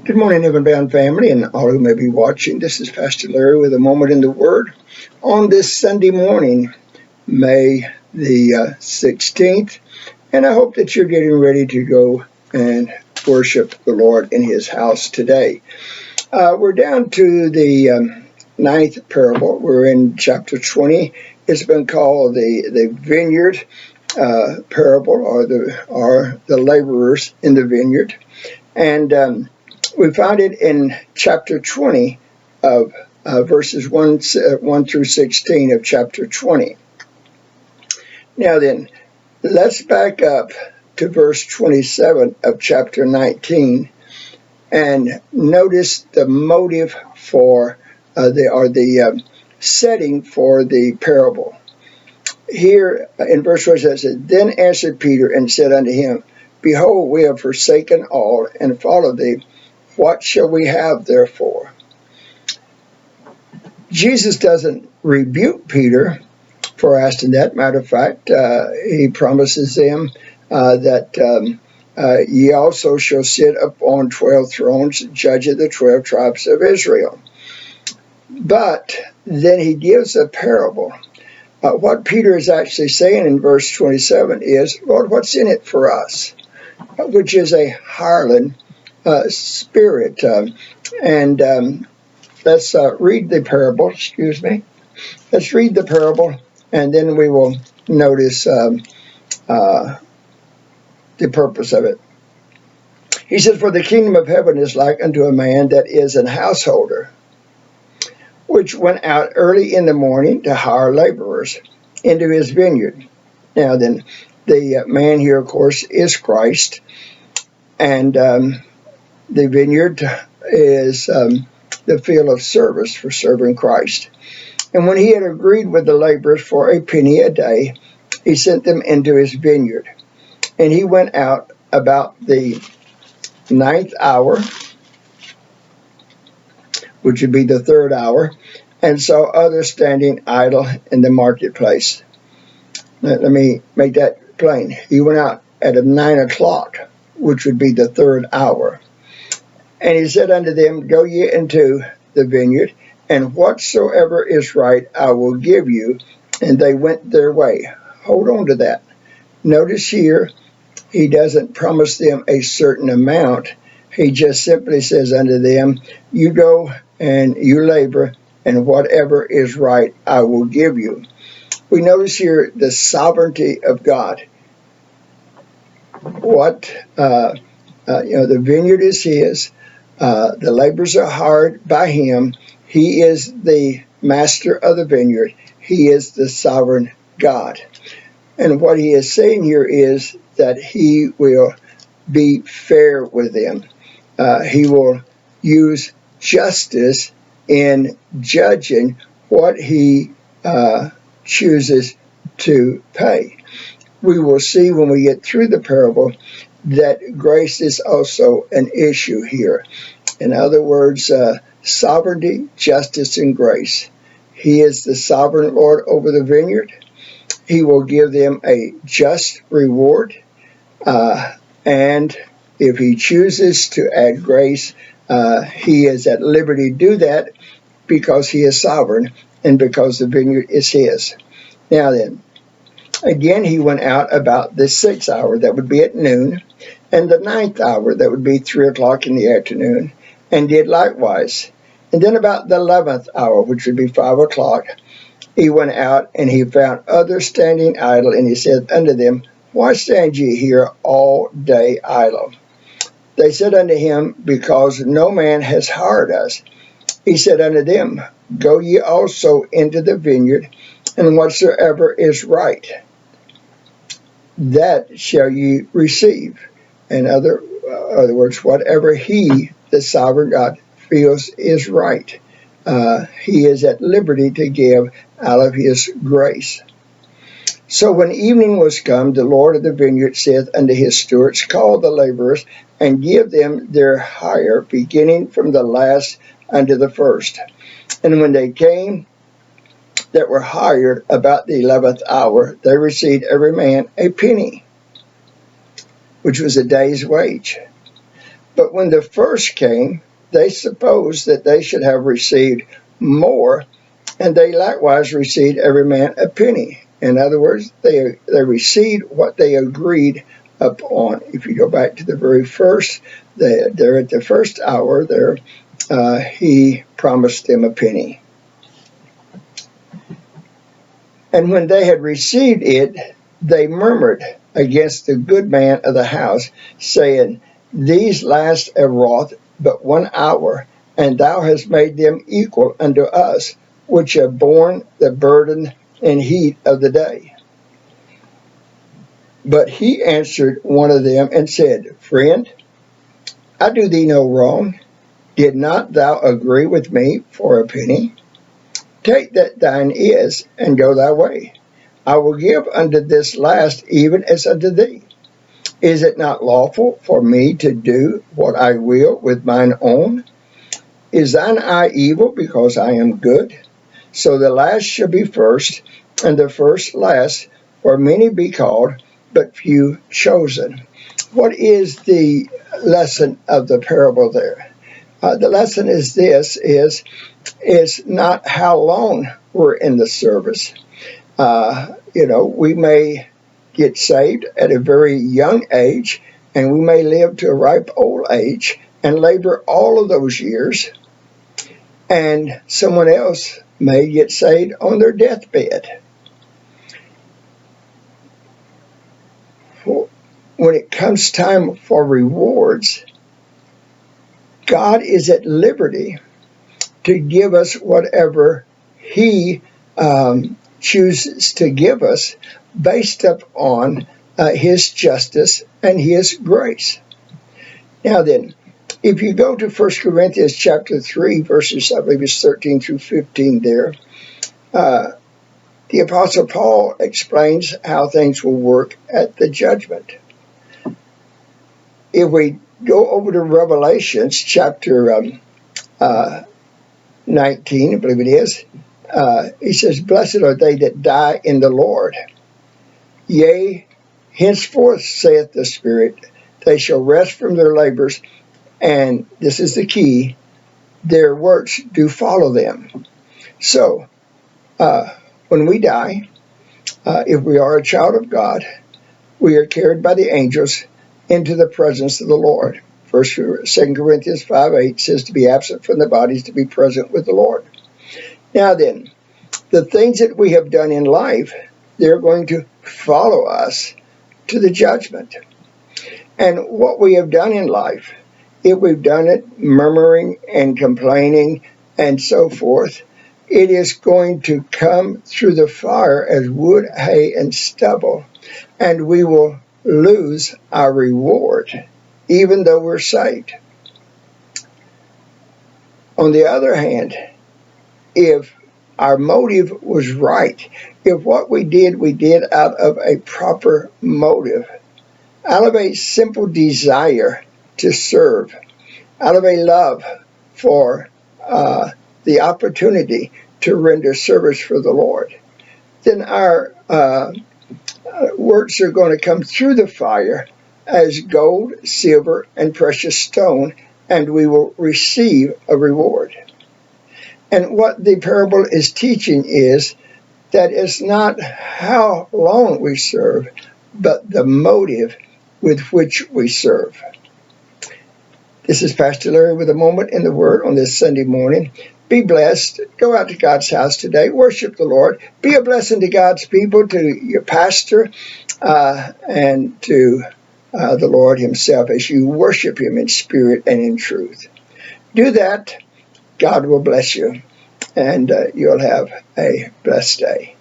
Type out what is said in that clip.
Good morning, Heaven Bound family, and all who may be watching. This is Pastor Larry with a moment in the Word on this Sunday morning, May the 16th. And I hope that you're getting ready to go and worship the Lord in His house today. We're down to the ninth parable. We're in chapter 20. It's been called the Vineyard parable, or the laborers in the vineyard. And we find it in chapter 20 of verses 1 through 16 of chapter 20. Now then, let's back up to verse 27 of chapter 19 and notice the motive for the setting for the parable. Here in verse 27 it says, "Then answered Peter and said unto him, Behold, we have forsaken all and followed thee. What shall we have therefore?" Jesus doesn't rebuke Peter for asking that. Matter of fact, he promises them that ye also shall sit upon 12 thrones, judging the 12 tribes of Israel. But then he gives a parable. What Peter is actually saying in verse 27 is, Lord, what's in it for us? Which is a hireling spirit. Let's read the parable. Let's read the parable, and then we will notice the purpose of it. He says, "For the kingdom of heaven is like unto a man that is an householder, which went out early in the morning to hire laborers into his vineyard." Now then, the man here, of course, is Christ, and the vineyard is the field of service for serving Christ. And when he had agreed with the laborers for a penny a day, he sent them into his vineyard. And he went out about the 9th hour, which would be the 3rd hour, and saw others standing idle in the marketplace. Let me make that plain. He went out at 9 o'clock, which would be the 3rd hour. And he said unto them, Go ye into the vineyard, and whatsoever is right I will give you. And they went their way. Hold on to that. Notice here, he doesn't promise them a certain amount. He just simply says unto them, you go and you labor, and whatever is right I will give you. We notice here the sovereignty of God. The vineyard is his. The laborers are hired by him. He is the master of the vineyard. He is the sovereign God. And what he is saying here is that he will be fair with them. He will use justice in judging what he chooses to pay. We will see when we get through the parable that grace is also an issue here. In other words, sovereignty, justice, and grace. He is the sovereign Lord over the vineyard. He will give them a just reward. And if he chooses to add grace, he is at liberty to do that because he is sovereign and because the vineyard is his. Now then, again, he went out about the 6th hour, that would be at noon, and the 9th hour, that would be 3 o'clock in the afternoon, and did likewise. And then about the 11th hour, which would be 5 o'clock, he went out, and he found others standing idle, and he said unto them, Why stand ye here all day idle? They said unto him, Because no man has hired us. He said unto them, Go ye also into the vineyard, and whatsoever is right, that shall ye receive. In other words, whatever he, the sovereign God, feels is right, he is at liberty to give out of his grace. So when evening was come, the Lord of the vineyard saith unto his stewards, Call the laborers, and give them their hire, beginning from the last unto the first. And when they came that were hired about the 11th hour, they received every man a penny, which was a day's wage. But when the first came, they supposed that they should have received more, and they likewise received every man a penny. In other words, they received what they agreed upon. If you go back to the very first, they're at the first hour there, he promised them a penny. And when they had received it, they murmured against the good man of the house, saying, These last have wrought but 1 hour, and thou hast made them equal unto us, which have borne the burden and heat of the day. But he answered one of them and said, Friend, I do thee no wrong. Did not thou agree with me for a penny? Take that thine is, and go thy way. I will give unto this last even as unto thee. Is it not lawful for me to do what I will with mine own? Is thine eye evil because I am good? So the last shall be first, and the first last, for many be called, but few chosen. What is the lesson of the parable there? The lesson is this, is not how long we're in the service. We may get saved at a very young age, and we may live to a ripe old age and labor all of those years, and someone else may get saved on their deathbed. When it comes time for rewards, God is at liberty to give us whatever he chooses to give us based upon his justice and his grace. Now then, if you go to 1 Corinthians chapter 3, verses, I believe it's 13 through 15 there, the Apostle Paul explains how things will work at the judgment. If we go over to Revelations chapter 19, I believe it is, he says, Blessed are they that die in the Lord. Yea, henceforth, saith the Spirit, they shall rest from their labors, and this is the key, their works do follow them. So, when we die, if we are a child of God, we are carried by the angels into the presence of the Lord. 2 Corinthians 5:8 says to be absent from the body is to be present with the Lord. Now then, the things that we have done in life, they're going to follow us to the judgment. And what we have done in life, if we've done it murmuring and complaining and so forth, it is going to come through the fire as wood, hay, and stubble, and we will lose our reward, even though we're saved. On the other hand, if our motive was right, if what we did out of a proper motive, out of a simple desire to serve, out of a love for the opportunity to render service for the Lord, then our works are going to come through the fire as gold, silver, and precious stone, and we will receive a reward. And what the parable is teaching is that it's not how long we serve, but the motive with which we serve. This is Pastor Larry with a moment in the Word on this Sunday morning. Be blessed. Go out to God's house today. Worship the Lord. Be a blessing to God's people, to your pastor, and to the Lord himself as you worship him in spirit and in truth. Do that. God will bless you, and you'll have a blessed day.